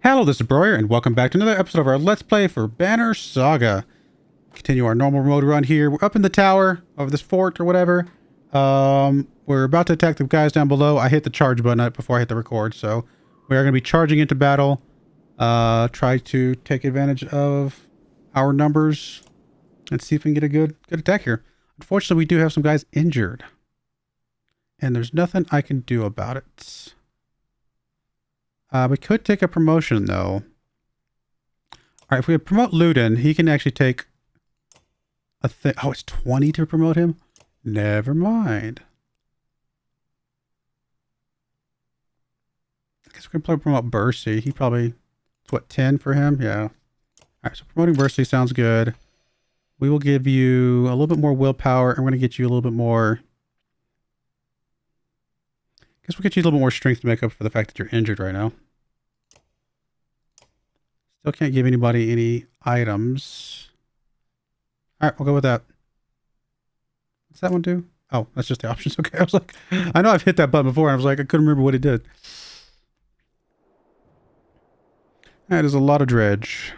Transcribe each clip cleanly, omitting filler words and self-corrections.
Hello, this is Broyar, and welcome back to another episode of our Let's Play for Banner Saga. Continue our normal mode run here. We're up in the tower of this fort or whatever. We're about to attack the guys down below. I hit the charge button before I hit the record, so we are going to be charging into battle. Try to take advantage of our numbers and see if we can get a good attack here. Unfortunately, we do have some guys injured, and there's nothing I can do about it. We could take a promotion, though. Alright, if we promote Luden, he can actually take a thing. Oh, it's 20 to promote him? Never mind. I guess we can promote Bursey. He probably, it's what, 10 for him? Yeah. Alright, so promoting Bursey sounds good. We will give you a little bit more willpower, and we're going to get you a little bit more... I guess we'll get you a little bit more strength to make up for the fact that you're injured right now. Still can't give anybody any items. Alright, we'll go with that. What's that one do? Oh, that's just the options. Okay, I was like, I know I've hit that button before, and I was like, I couldn't remember what it did. That is a lot of dredge.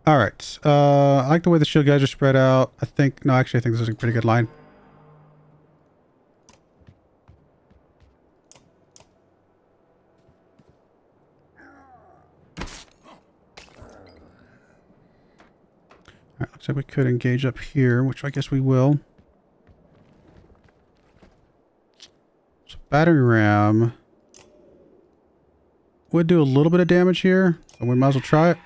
Alright, I like the way the shield guys are spread out. I think this is a pretty good line. Alright, looks like we could engage up here, which I guess we will. So battery ram would do a little bit of damage here, so we might as well try it.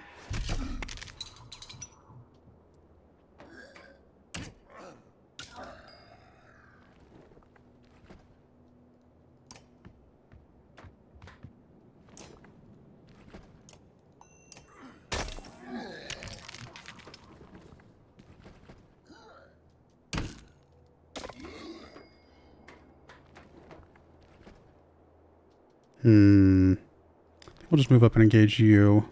We'll just move up and engage you.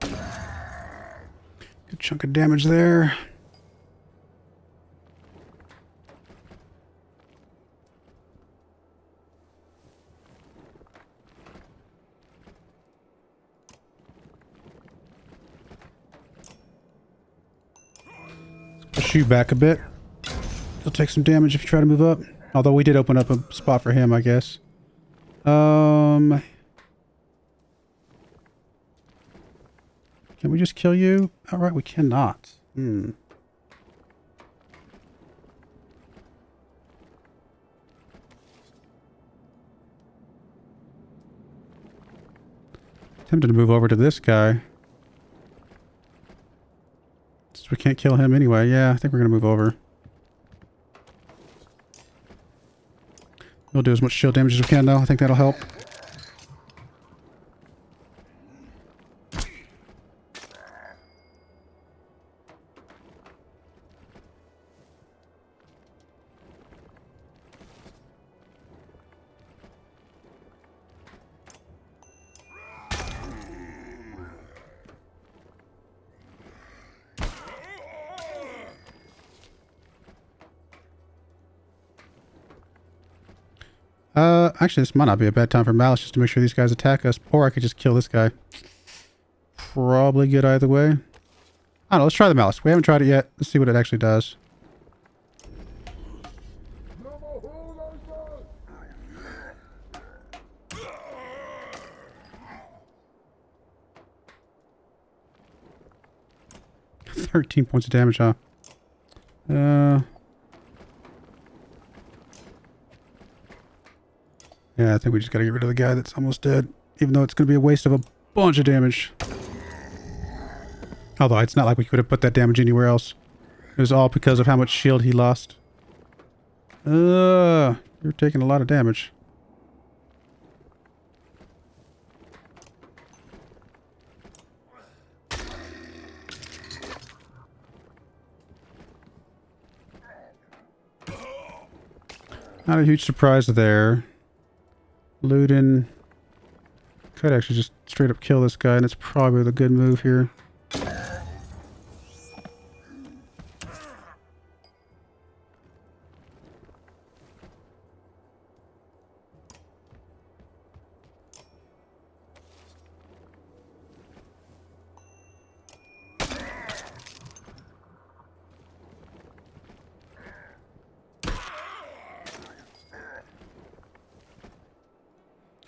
Good chunk of damage there. Shoot back a bit. He'll take some damage if you try to move up. Although we did open up a spot for him, I guess. Can we just kill you? Alright, we cannot. Tempted to move over to this guy. We can't kill him anyway. Yeah, I think we're going to move over. We'll do as much shield damage as we can, though. I think that'll help. Actually, this might not be a bad time for Malice, just to make sure these guys attack us. Or I could just kill this guy. Probably good either way. I don't know, let's try the Malice. We haven't tried it yet. Let's see what it actually does. $13 points of damage, huh? Yeah, I think we just gotta get rid of the guy that's almost dead. Even though it's gonna be a waste of a bunch of damage. Although, it's not like we could have put that damage anywhere else. It was all because of how much shield he lost. You're taking a lot of damage. Not a huge surprise there. Looting. Could actually just straight up kill this guy, and it's probably the good move here.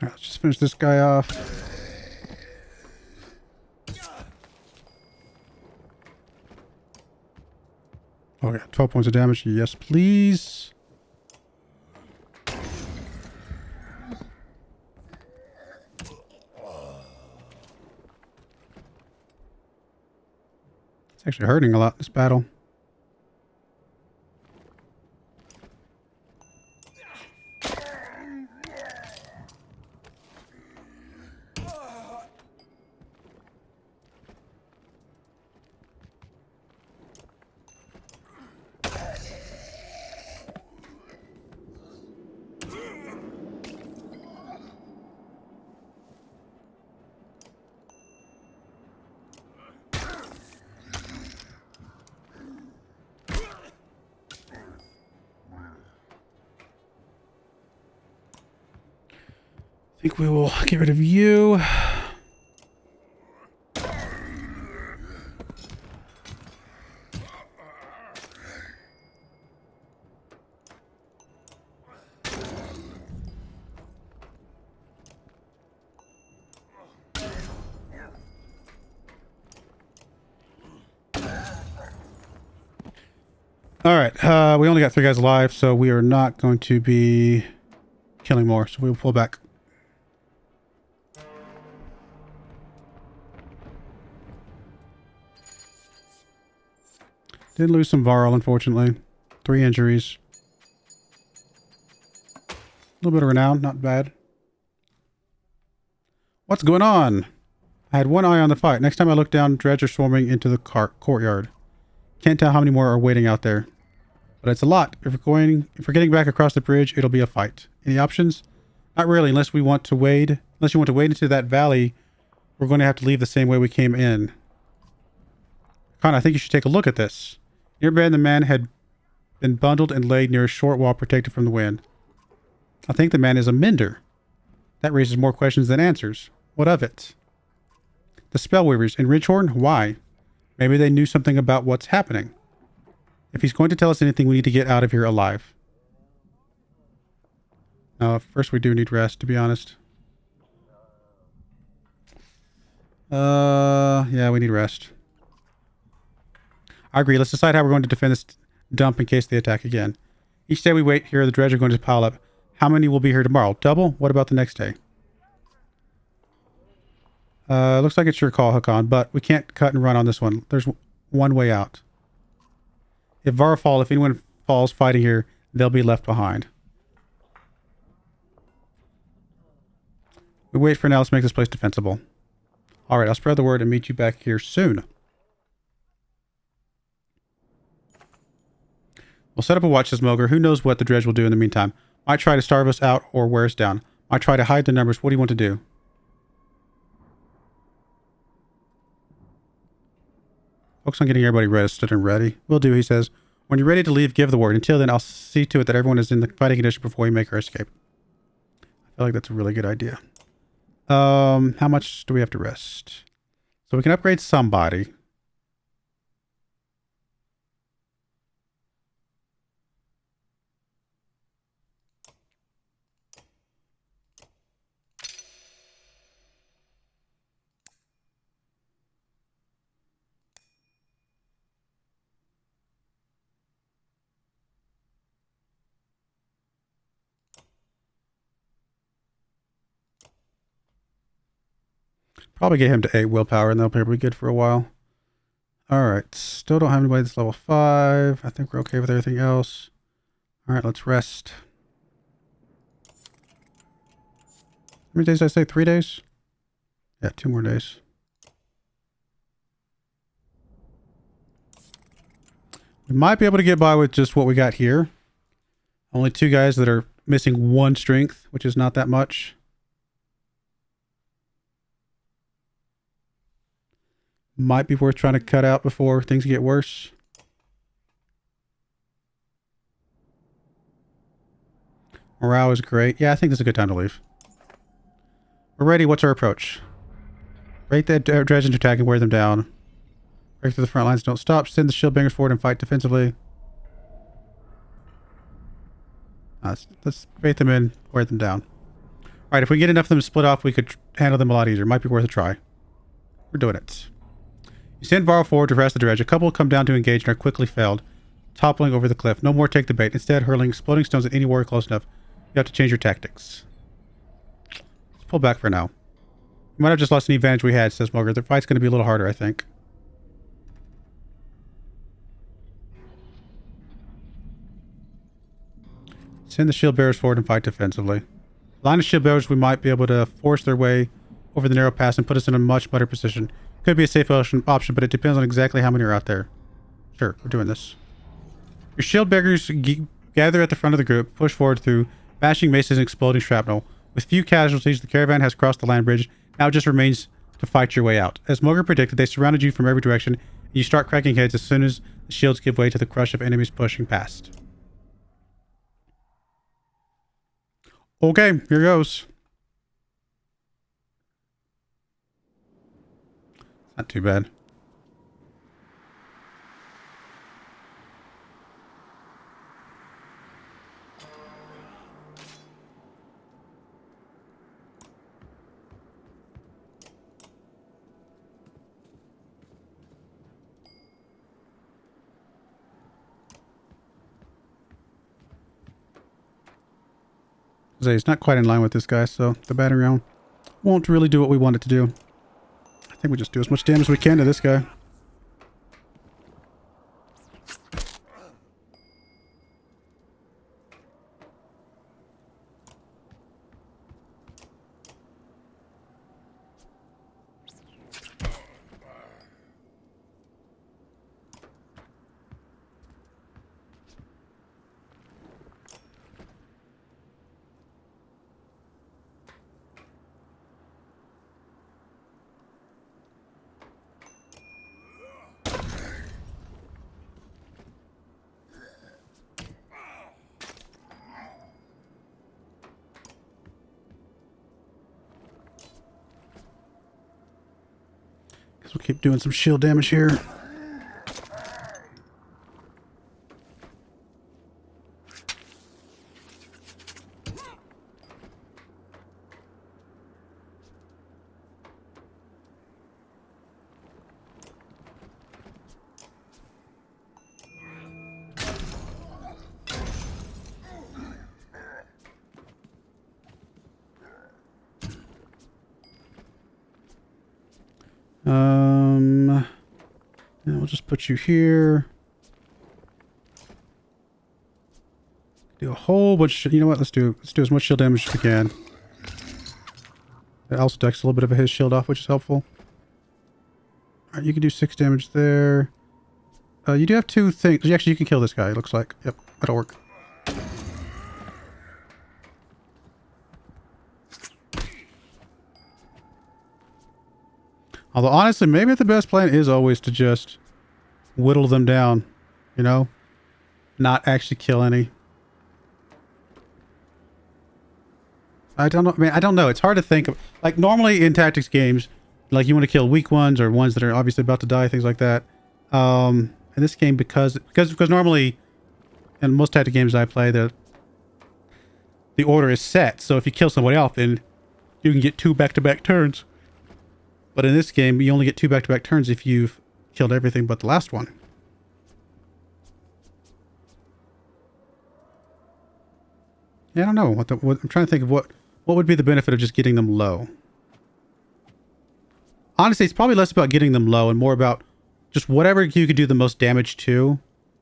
Alright, let's just finish this guy off. Oh yeah, 12 points of damage. Yes, please. It's actually hurting a lot, this battle. I think we will get rid of you. All right, we only got 3 guys alive, so we are not going to be killing more, so we'll pull back. Did lose some Varl, unfortunately. 3 injuries. A little bit of renown, not bad. What's going on? I had one eye on the fight. Next time I look down, dredge are swarming into the courtyard. Can't tell how many more are waiting out there. But it's a lot. If we're getting back across the bridge, it'll be a fight. Any options? Not really, unless we want to wade. Unless you want to wade into that valley, we're going to have to leave the same way we came in. Con, I think you should take a look at this. Nearby, the man had been bundled and laid near a short wall protected from the wind. I think the man is a mender. That raises more questions than answers. What of it? The Spellweavers in Ridgehorn? Why? Maybe they knew something about what's happening. If he's going to tell us anything, we need to get out of here alive. First we do need rest, to be honest. Yeah, we need rest. I agree. Let's decide how we're going to defend this dump in case they attack again. Each day we wait here, the dredge are going to pile up. How many will be here tomorrow? Double? What about the next day? Looks like it's your call, Hakan, but we can't cut and run on this one. There's one way out. If anyone falls fighting here, they'll be left behind. We wait for now. Let's make this place defensible. All right, I'll spread the word and meet you back here soon. We'll set up a watch, says Moger. Who knows what the dredge will do in the meantime? Might try to starve us out or wear us down. Might try to hide the numbers. What do you want to do? Focus on getting everybody rested and ready. Will do, he says. When you're ready to leave, give the word. Until then, I'll see to it that everyone is in the fighting condition before we make our escape. I feel like that's a really good idea. How much do we have to rest? So we can upgrade somebody. Probably get him to 8 willpower and they'll probably be good for a while. Alright, still don't have anybody that's level 5. I think we're okay with everything else. Alright, let's rest. How many days did I say? 3 days? Yeah, 2 more days. We might be able to get by with just what we got here. Only 2 guys that are missing 1 strength, which is not that much. Might be worth trying to cut out before things get worse. Morale is great. Yeah, I think this is a good time to leave. We're ready. What's our approach? Break the dredge into attack and wear them down. Break through the front lines. Don't stop. Send the shield bangers forward and fight defensively. Let's bait them in, wear them down. Alright, if we get enough of them to split off, we could handle them a lot easier. Might be worth a try. We're doing it. You send Varl forward to harass the dredge. A couple come down to engage and are quickly felled, toppling over the cliff. No more take the bait. Instead, hurling exploding stones at any warrior close enough. You have to change your tactics. Let's pull back for now. We might have just lost any advantage we had, says Moger. The fight's going to be a little harder, I think. Send the shield bearers forward and fight defensively. Line of shield bearers, we might be able to force their way over the narrow pass and put us in a much better position. Could be a safe option, but it depends on exactly how many are out there. Sure, we're doing this. Your shield bearers gather at the front of the group, push forward through bashing maces and exploding shrapnel. With few casualties, the caravan has crossed the land bridge. Now it just remains to fight your way out. As Moger predicted, they surrounded you from every direction, and you start cracking heads as soon as the shields give way to the crush of enemies pushing past. Okay, here goes. Not too bad. He's not quite in line with this guy, so the battering round won't really do what we want it to do. I think we just do as much damage as we can to this guy. We'll keep doing some shield damage here. And we'll just put you here. Do a whole bunch. You know what? Let's do as much shield damage as we can. It also decks a little bit of his shield off, which is helpful. All right, you can do 6 damage there. You do have 2 things. Actually, you can kill this guy. It looks like. Yep, that'll work. Although, honestly, maybe the best plan is always to just whittle them down, you know? Not actually kill any. I don't know. I mean, I don't know. It's hard to think of. Like, normally in tactics games, like, you want to kill weak ones or ones that are obviously about to die, things like that. In this game, because normally in most tactic games I play, the order is set. So if you kill somebody off, then you can get 2 back-to-back turns. But in this game, you only get 2 back-to-back turns if you've killed everything but the last one. Yeah, I don't know. I'm trying to think of what would be the benefit of just getting them low. Honestly, it's probably less about getting them low and more about just whatever you could do the most damage to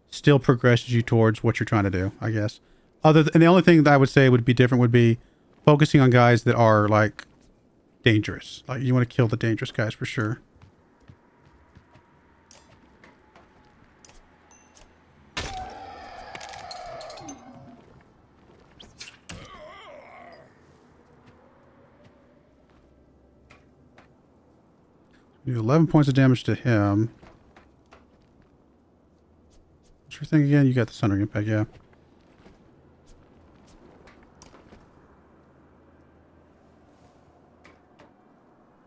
still progresses you towards what you're trying to do, I guess. And the only thing that I would say would be different would be focusing on guys that are, like, dangerous. Like, you want to kill the dangerous guys for sure. Do 11 points of damage to him. What's your thing again? You got the Sundering Impact, yeah.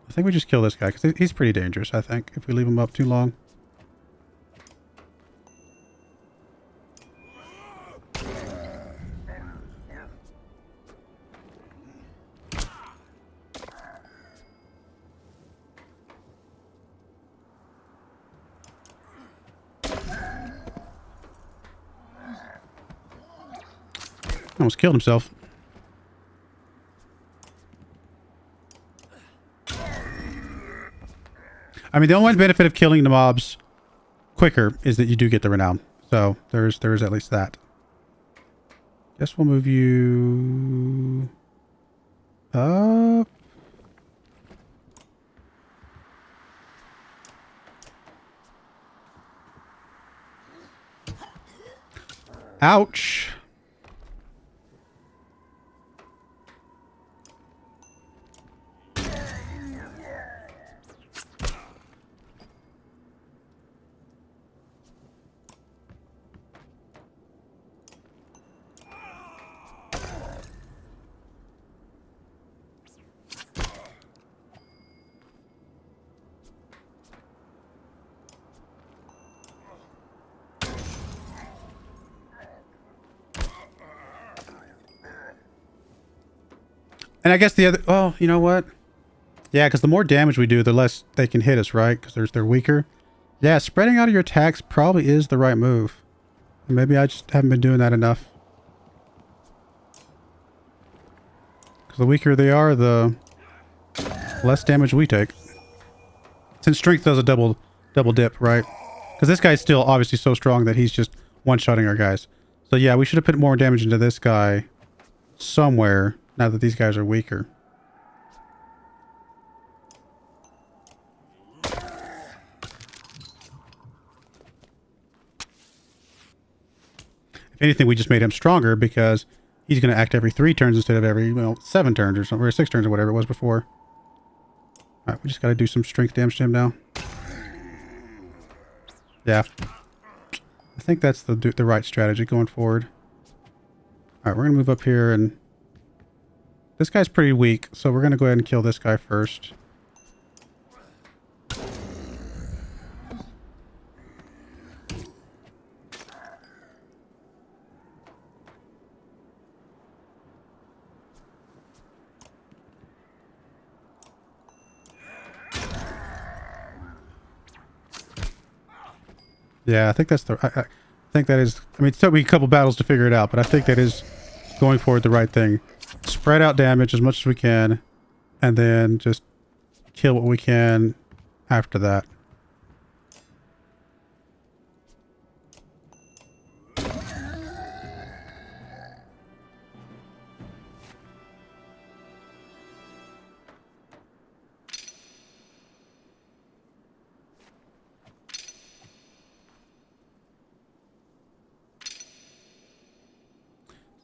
I think we just kill this guy, because he's pretty dangerous, I think, if we leave him up too long. Almost killed himself. I mean, the only benefit of killing the mobs quicker is that you do get the renown. So there's at least that. Guess we'll move you up. Ouch. And I guess the other... Oh, you know what? Yeah, because the more damage we do, the less they can hit us, right? Because they're weaker. Yeah, spreading out of your attacks probably is the right move. Maybe I just haven't been doing that enough. Because the weaker they are, the less damage we take. Since strength does a double dip, right? Because this guy's still obviously so strong that he's just one-shotting our guys. So yeah, we should have put more damage into this guy somewhere now that these guys are weaker. If anything, we just made him stronger because he's going to act every 3 turns instead of every, 7 turns or something, or 6 turns or whatever it was before. Alright, we just got to do some strength damage to him now. Yeah. I think that's the right strategy going forward. Alright, we're going to move up here, and this guy's pretty weak, so we're going to go ahead and kill this guy first. Yeah, I think that's I think that is... I mean, it took me a couple battles to figure it out, but I think that is going forward the right thing. Spread out damage as much as we can, and then just kill what we can after that.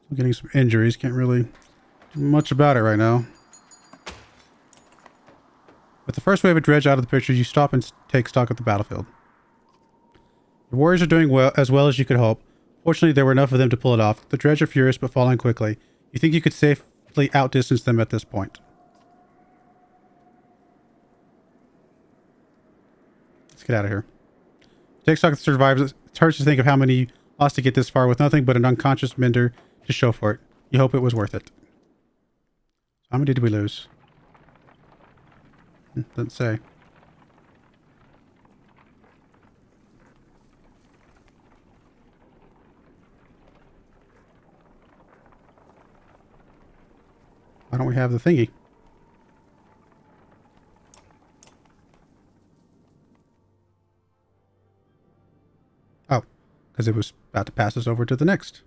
I'm getting some injuries. Can't really do much about it right now. With the first wave of dredge out of the picture, you stop and take stock of the battlefield. The warriors are doing well as you could hope. Fortunately, there were enough of them to pull it off. The dredge are furious, but falling quickly. You think you could safely outdistance them at this point. Let's get out of here. Take stock of the survivors. It's hard to think of how many lost to get this far with nothing but an unconscious Mender to show for it. You hope it was worth it. How many did we lose? Doesn't say. Why don't we have the thingy? Oh, because it was about to pass us over to the next.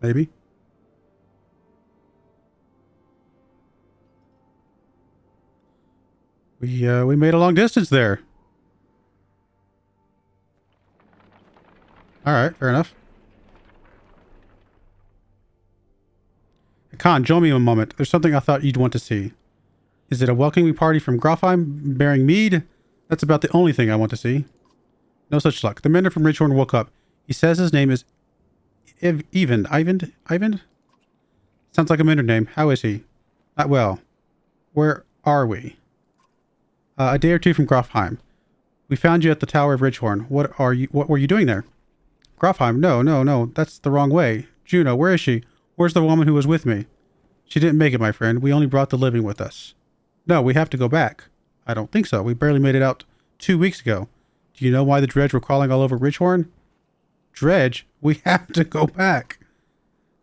Maybe. We made a long distance there. All right, fair enough. Khan, join me a moment. There's something I thought you'd want to see. Is it a welcoming party from Grofheim bearing mead? That's about the only thing I want to see. No such luck. The mender from Ridgehorn woke up. He says his name is Ivan. Ivan? Sounds like a mender name. How is he? Not well. Where are we? A day or two from Grofheim. We found you at the Tower of Ridgehorn. What were you doing there? Grofheim? No. That's the wrong way. Juno, where is she? Where's the woman who was with me? She didn't make it, my friend. We only brought the living with us. No, we have to go back. I don't think so. We barely made it out 2 weeks ago. Do you know why the dredge were crawling all over Ridgehorn? Dredge? We have to go back.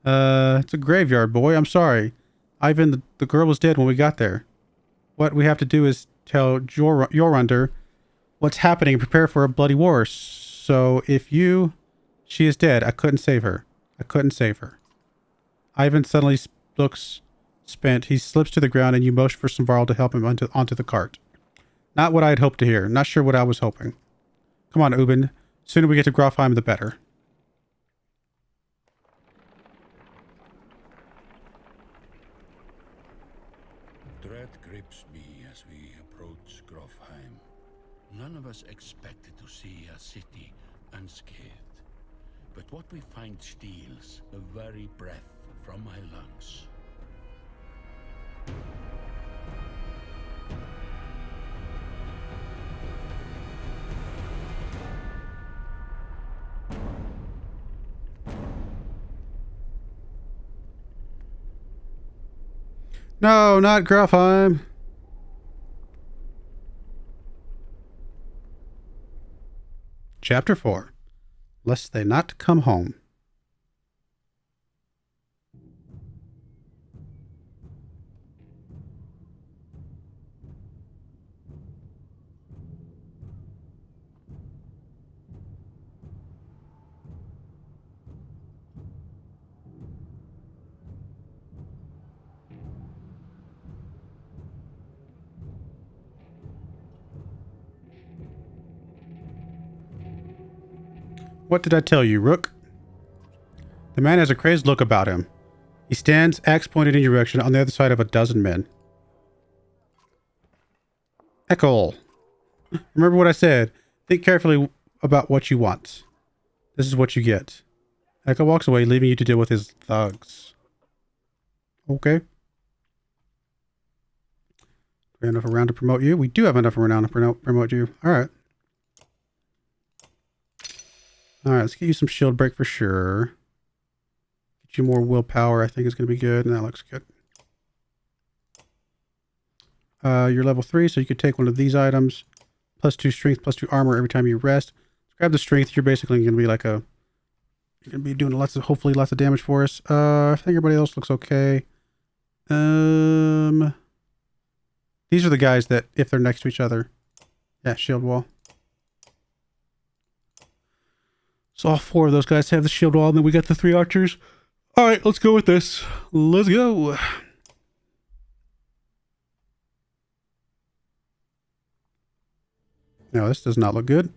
It's a graveyard, boy. I'm sorry. Ivan, the girl was dead when we got there. What we have to do is tell Yorunder what's happening and prepare for a bloody war. So she is dead. I couldn't save her. Ivan suddenly looks spent. He slips to the ground and you motion for Samvarl to help him onto the cart. Not what I had hoped to hear. Not sure what I was hoping. Come on, Ubin. Sooner we get to Grofheim, the better. Dread grips me as we approach Grofheim. None of us expected to see a city unscathed. But what we find steals the very breath from my lungs. No, not Grofheim. Chapter 4. Lest they not come home. What did I tell you, Rook? The man has a crazed look about him. He stands, axe pointed in your direction, on the other side of a dozen men. Echo. Remember what I said. Think carefully about what you want. This is what you get. Echo walks away, leaving you to deal with his thugs. Okay. We have enough around to promote you? We do have enough around to promote you. Alright. Alright, let's get you some shield break for sure. Get you more willpower, I think is going to be good. And that looks good. You're level 3, so you could take one of these items. +2 strength, +2 armor every time you rest. Let's grab the strength. You're basically going to be like a... You're going to be doing hopefully lots of damage for us. I think everybody else looks okay. These are the guys that, if they're next to each other... Yeah, shield wall. So all 4 of those guys have the shield wall, and then we got the 3 archers. All right, let's go with this. Let's go. No, this does not look good.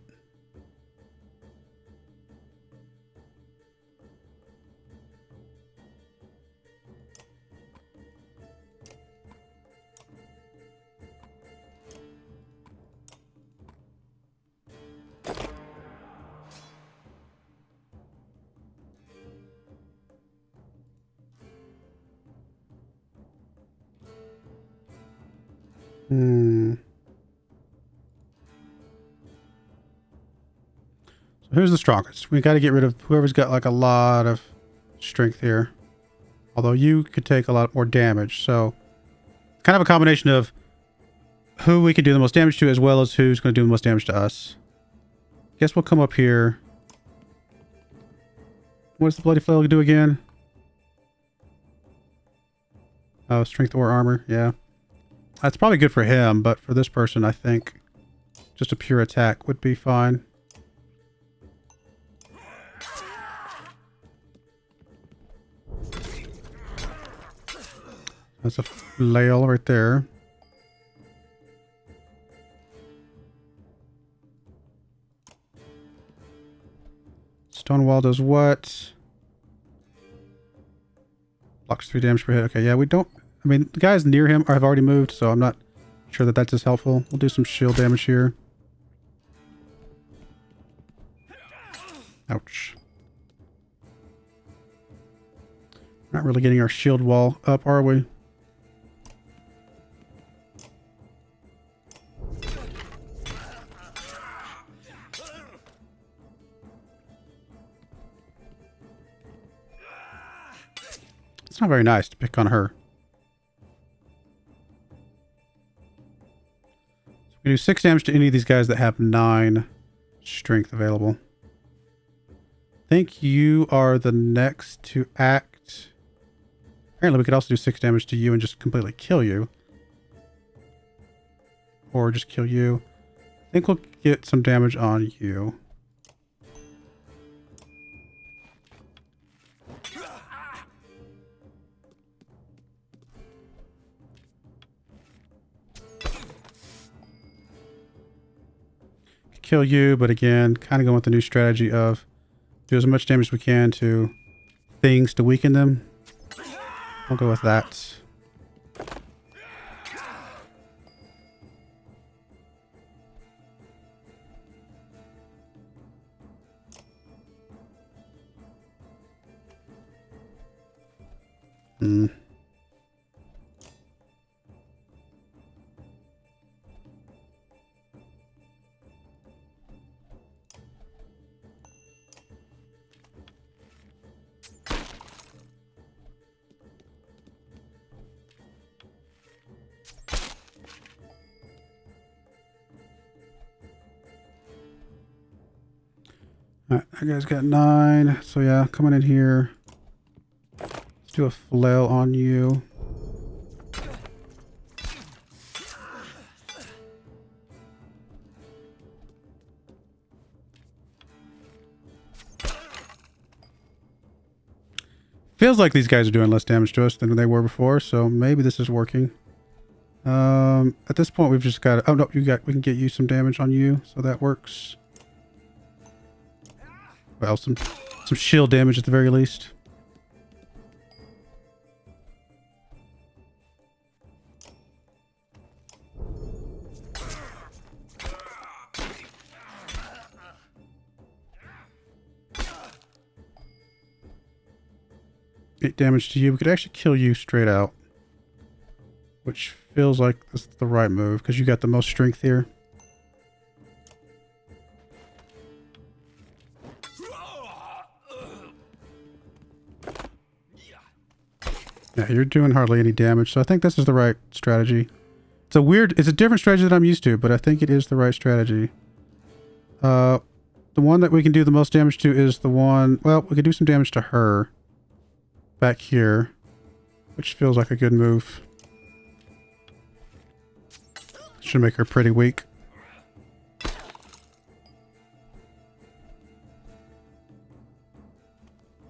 So who's the strongest? We got to get rid of whoever's got like a lot of strength here. Although you could take a lot more damage. So kind of a combination of who we can do the most damage to as well as who's going to do the most damage to us. Guess we'll come up here. What does the bloody flail do again? Oh, strength or armor. Yeah. That's probably good for him, but for this person, I think just a pure attack would be fine. That's a flail right there. Stonewall does what? Blocks 3 damage per hit. Okay, yeah, we don't... I mean, the guys near him have already moved, so I'm not sure that that's as helpful. We'll do some shield damage here. Ouch. Not really getting our shield wall up, are we? It's not very nice to pick on her. So we can do 6 damage to any of these guys that have 9 strength available. I think you are the next to act. Apparently we could also do 6 damage to you and just completely kill you. Or just kill you. I think we'll get some damage on you. Kill you, but again, kind of going with the new strategy of do as much damage as we can to things to weaken them. We'll go with that. Alright, that guy's got 9. So yeah, coming in here. Let's do a flail on you. Feels like these guys are doing less damage to us than they were before, so maybe this is working. At this point we've just got... Oh no, we can get you some damage on you, so that works. Well, some shield damage at the very least. Eight damage to you. We could actually kill you straight out, which feels like this is the right move because you got the most strength here. Yeah, you're doing hardly any damage, so I think this is the right strategy. It's a different strategy than I'm used to, but I think it is the right strategy. The one that we can do the most damage to is the one... Well, we could do some damage to her back here, which feels like a good move. Should make her pretty weak.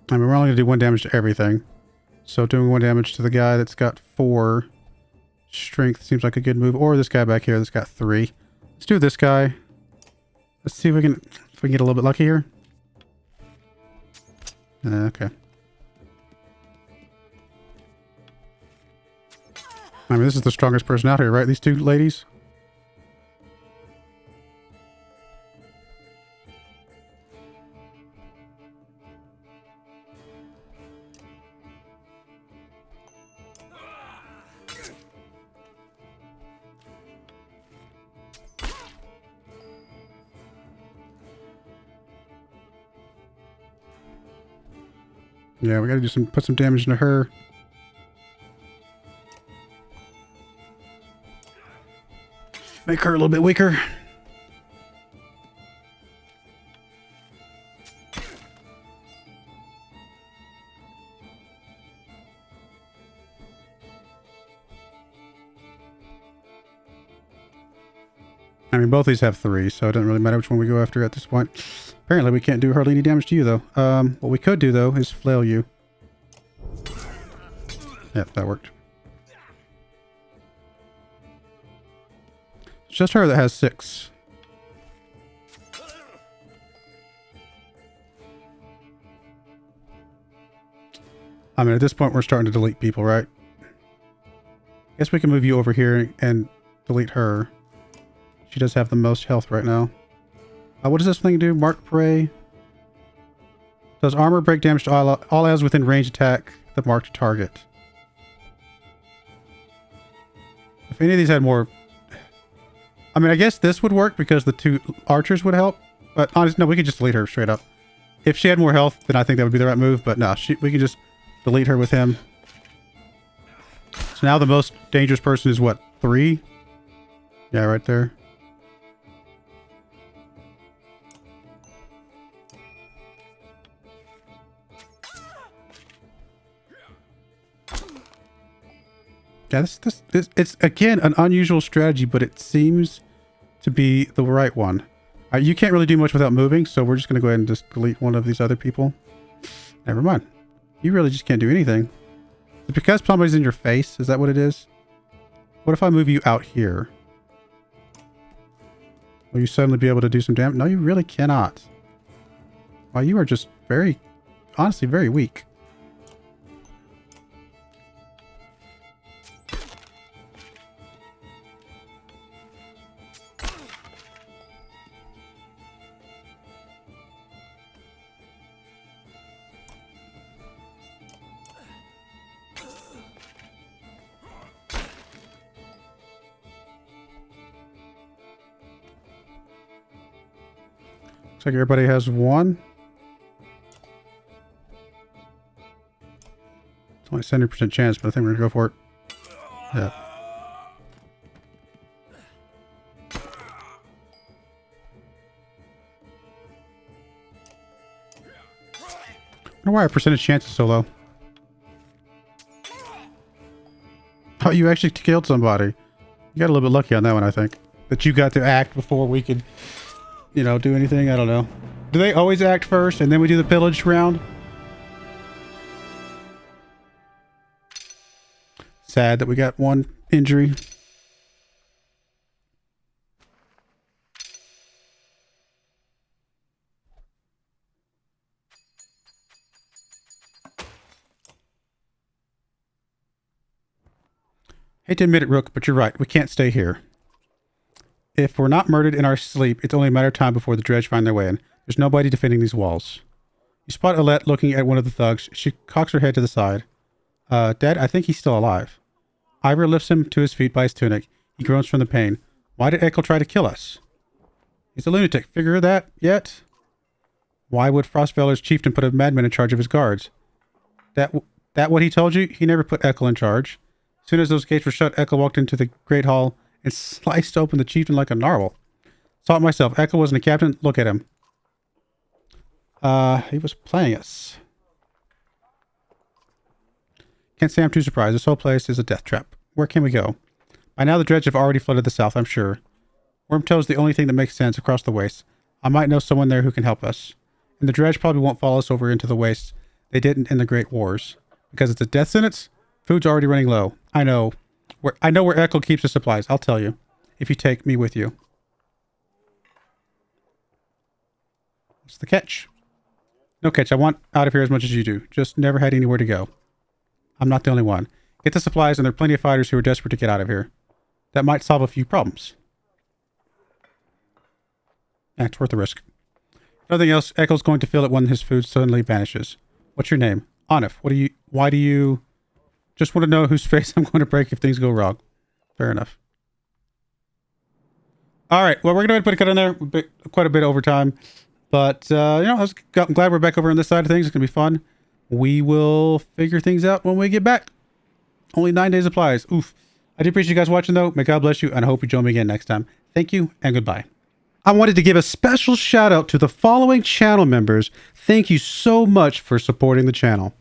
I mean, we're only going to do 1 damage to everything. So doing 1 damage to the guy that's got 4 strength seems like a good move. Or this guy back here that's got 3. Let's do this guy. Let's see if we can get a little bit lucky here. Okay. I mean, this is the strongest person out here, right? These 2 ladies. Yeah, we gotta put some damage into her. Make her a little bit weaker. I mean, both these have 3, so it doesn't really matter which one we go after at this point. Apparently, we can't do hardly any damage to you, though. What we could do, though, is flail you. Yep, that worked. It's just her that has 6. I mean, at this point, we're starting to delete people, right? Guess we can move you over here and delete her. She does have the most health right now. What does this thing do? Mark prey. Does armor break damage to all allies within range attack the marked target? If any of these had more... I mean, I guess this would work because the 2 archers would help. But honestly, no, we could just delete her straight up. If she had more health, then I think that would be the right move. But no, we can just delete her with him. So now the most dangerous person is what? 3? Yeah, right there. Yeah, this it's again an unusual strategy, but it seems to be the right one. You can't really do much without moving, so we're just going to go ahead and just delete one of these other people. Never mind. You really just can't do anything. Is it because somebody's in your face? Is that what it is? What if I move you out here? Will you suddenly be able to do some damage? No, you really cannot. Wow, you are just very, honestly, very weak. Looks like everybody has 1. It's only a 70% chance, but I think we're gonna go for it. Yeah. I wonder why our percentage chance is so low. Oh, you actually killed somebody. You got a little bit lucky on that one, I think. That you got to act before we could, you know, do anything. I don't know. Do they always act first and then we do the pillage round? Sad that we got 1 injury. Hate to admit it, Rook, but you're right. We can't stay here. If we're not murdered in our sleep, it's only a matter of time before the dredge find their way in. There's nobody defending these walls. You spot Alette looking at one of the thugs. She cocks her head to the side. Dad, I think he's still alive. Ivor lifts him to his feet by his tunic. He groans from the pain. Why did Ekel try to kill us? He's a lunatic. Figure that yet? Why would Frostfeller's chieftain put a madman in charge of his guards? That what he told you? He never put Ekel in charge. As soon as those gates were shut, Ekel walked into the great hall and sliced open the chieftain like a narwhal. Saw it myself. Ekel wasn't a captain. Look at him. He was playing us. Can't say I'm too surprised. This whole place is a death trap. Where can we go? By now the dredge have already flooded the south, I'm sure. Wormtoe's the only thing that makes sense across the waste. I might know someone there who can help us. And the dredge probably won't follow us over into the waste. They didn't in the Great Wars. Because it's a death sentence? Food's already running low. I know where Ekel keeps his supplies. I'll tell you. If you take me with you. What's the catch? No catch. I want out of here as much as you do. Just never had anywhere to go. I'm not the only one. Get the supplies and there are plenty of fighters who are desperate to get out of here. That might solve a few problems. It's worth the risk. If nothing else, Ekel's going to feel it when his food suddenly vanishes. What's your name? Anif. Why do you... Just want to know whose face I'm going to break if things go wrong. Fair enough. Alright, well, we're going to put a cut in there. Quite a bit over time. But, you know, I'm glad we're back over on this side of things. It's going to be fun. We will figure things out when we get back. Only 9 days applies. Oof. I do appreciate you guys watching, though. May God bless you, and I hope you join me again next time. Thank you, and goodbye. I wanted to give a special shout out to the following channel members. Thank you so much for supporting the channel.